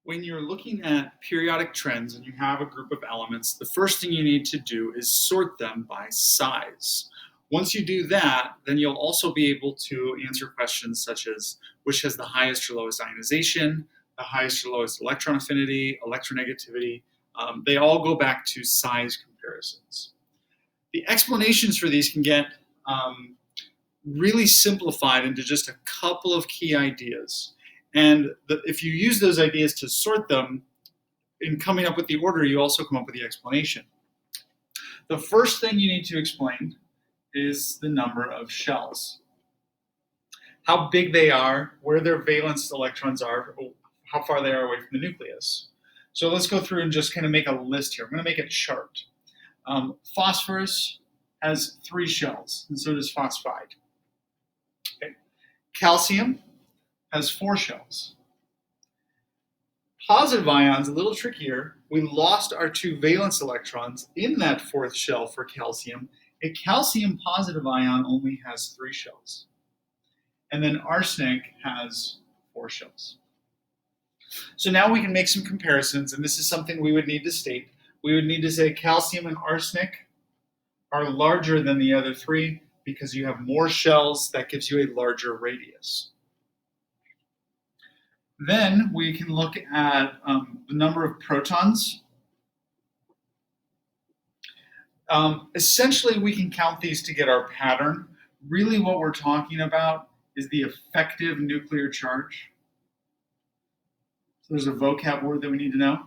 When you're looking at periodic trends and you have a group of elements, the first thing you need to do is sort them by size. Once you do that, then you'll also be able to answer questions such as which has the highest or lowest ionization, the highest or lowest electron affinity, electronegativity. They all go back to size comparisons. The explanations for these can get really simplified into just a couple of key ideas. And if you use those ideas to sort them, in coming up with the order, you also come up with the explanation. The first thing you need to explain is the number of shells. How big they are, where their valence electrons are, how far they are away from the nucleus. So let's go through and just kind of make a list here. I'm going to make a chart. Phosphorus has 3 shells, and so does phosphide. Okay. Calcium has 4 shells. Positive ions, a little trickier. We lost our 2 valence electrons in that 4th shell for calcium. A calcium positive ion only has 3 shells. And then arsenic has 4 shells. So now we can make some comparisons, and this is something we would need to state. We would need to say calcium and arsenic are larger than the other 3 because you have more shells. That gives you a larger radius. Then we can look at the number of protons. Essentially, we can count these to get our pattern. Really what we're talking about is the effective nuclear charge. So there's a vocab word that we need to know.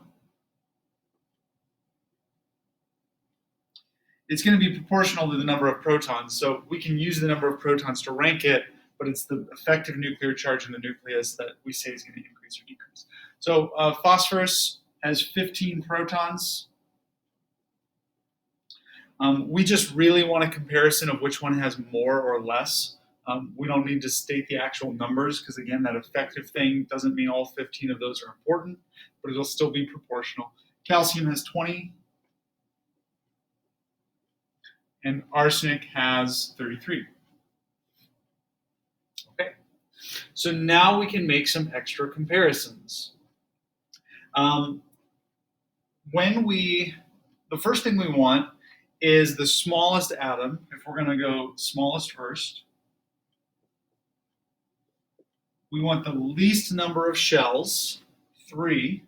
It's going to be proportional to the number of protons. So we can use the number of protons to rank it, but it's the effective nuclear charge in the nucleus that we say is going to increase or decrease. So phosphorus has 15 protons. We just really want a comparison of which one has more or less. We don't need to state the actual numbers because, again, that effective thing doesn't mean all 15 of those are important, but it'll still be proportional. Calcium has 20, and arsenic has 33. Okay, so now we can make some extra comparisons. The first thing we want is the smallest atom. If we're going to go smallest first, we want the least number of shells, 3,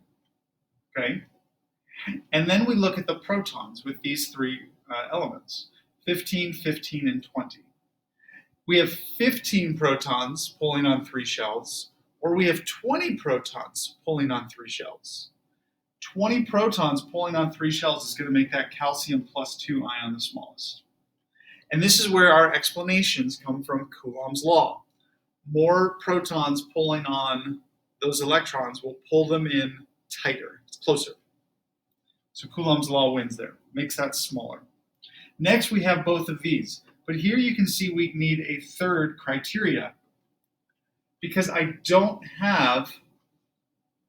okay? And then we look at the protons with these 3 elements, 15, 15, and 20. We have 15 protons pulling on 3 shells, or we have 20 protons pulling on 3 shells. 20 protons pulling on 3 shells is going to make that calcium plus 2 ion the smallest. And this is where our explanations come from Coulomb's law. More protons pulling on those electrons will pull them in tighter. It's closer. So Coulomb's law wins there, makes that smaller. Next, we have both of these. But here you can see we need a third criteria because I don't have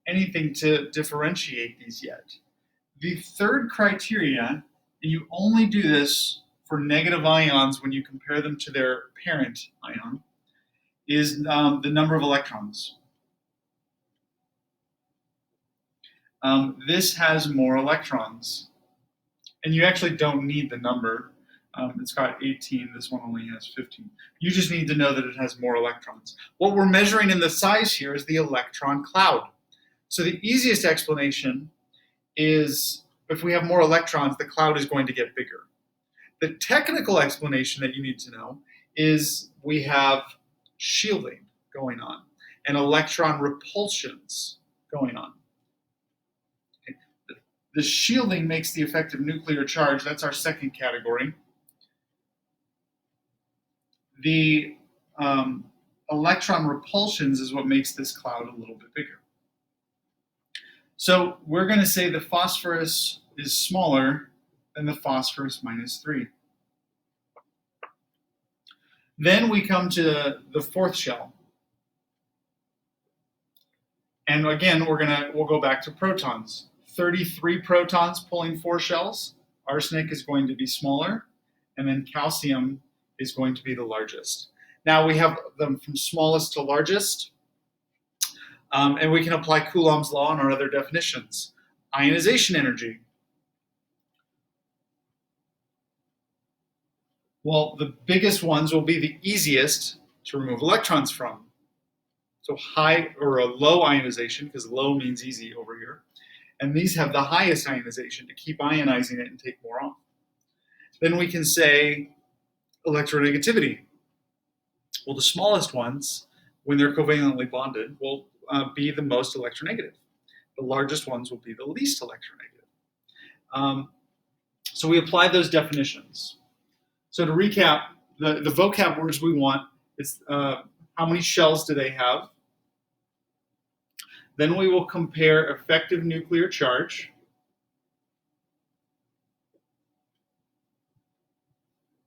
anything to differentiate these yet. The third criteria, and you only do this for negative ions when you compare them to their parent ion, is the number of electrons. This has more electrons, and you actually don't need the number. It's got 18, this one only has 15. You just need to know that it has more electrons. What we're measuring in the size here is the electron cloud. So the easiest explanation is if we have more electrons, the cloud is going to get bigger. The technical explanation that you need to know is we have shielding going on and electron repulsions going on. Okay. The shielding makes the effective nuclear charge. That's our second category. The electron repulsions is what makes this cloud a little bit bigger. So we're going to say the phosphorus is smaller than the phosphorus minus 3. Then we come to the 4th shell. And again, we'll go back to protons. 33 protons pulling 4 shells. Arsenic is going to be smaller, and then calcium is going to be the largest. Now we have them from smallest to largest. And we can apply Coulomb's law and our other definitions. Ionization energy. Well, the biggest ones will be the easiest to remove electrons from. So high or a low ionization, because low means easy over here. And these have the highest ionization to keep ionizing it and take more off. Then we can say electronegativity. Well, the smallest ones, when they're covalently bonded, will be the most electronegative. The largest ones will be the least electronegative. So we apply those definitions. So to recap, the vocab words we want is how many shells do they have? Then we will compare effective nuclear charge.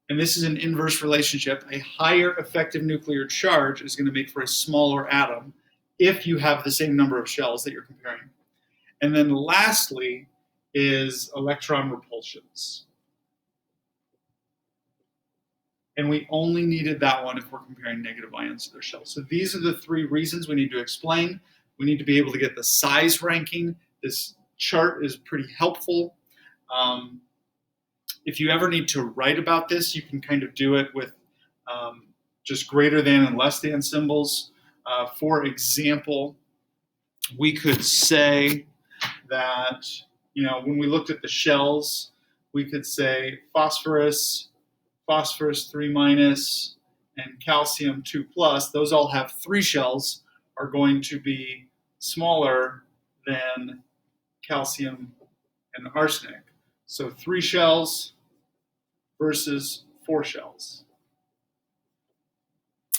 And this is an inverse relationship. A higher effective nuclear charge is going to make for a smaller atom if you have the same number of shells that you're comparing. And then lastly is electron repulsions. And we only needed that one if we're comparing negative ions to their shells. So these are the three reasons we need to explain. We need to be able to get the size ranking. This chart is pretty helpful. If you ever need to write about this, you can kind of do it with just greater than and less than symbols. For example, we could say that, when we looked at the shells, we could say phosphorus 3-, and calcium 2+, those all have 3 shells, are going to be smaller than calcium and arsenic. So 3 shells versus 4 shells.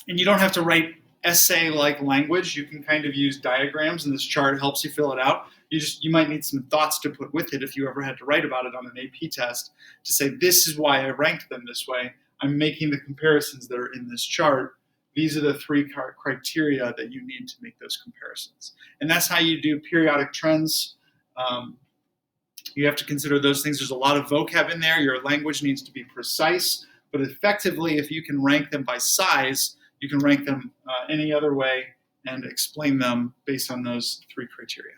And you don't have to write essay-like language. You can kind of use diagrams, and this chart helps you fill it out. You might need some thoughts to put with it if you ever had to write about it on an AP test to say, this is why I ranked them this way. I'm making the comparisons that are in this chart. These are the 3 criteria that you need to make those comparisons. And that's how you do periodic trends. You have to consider those things. There's a lot of vocab in there. Your language needs to be precise, but effectively, if you can rank them by size, you can rank them any other way and explain them based on those 3 criteria.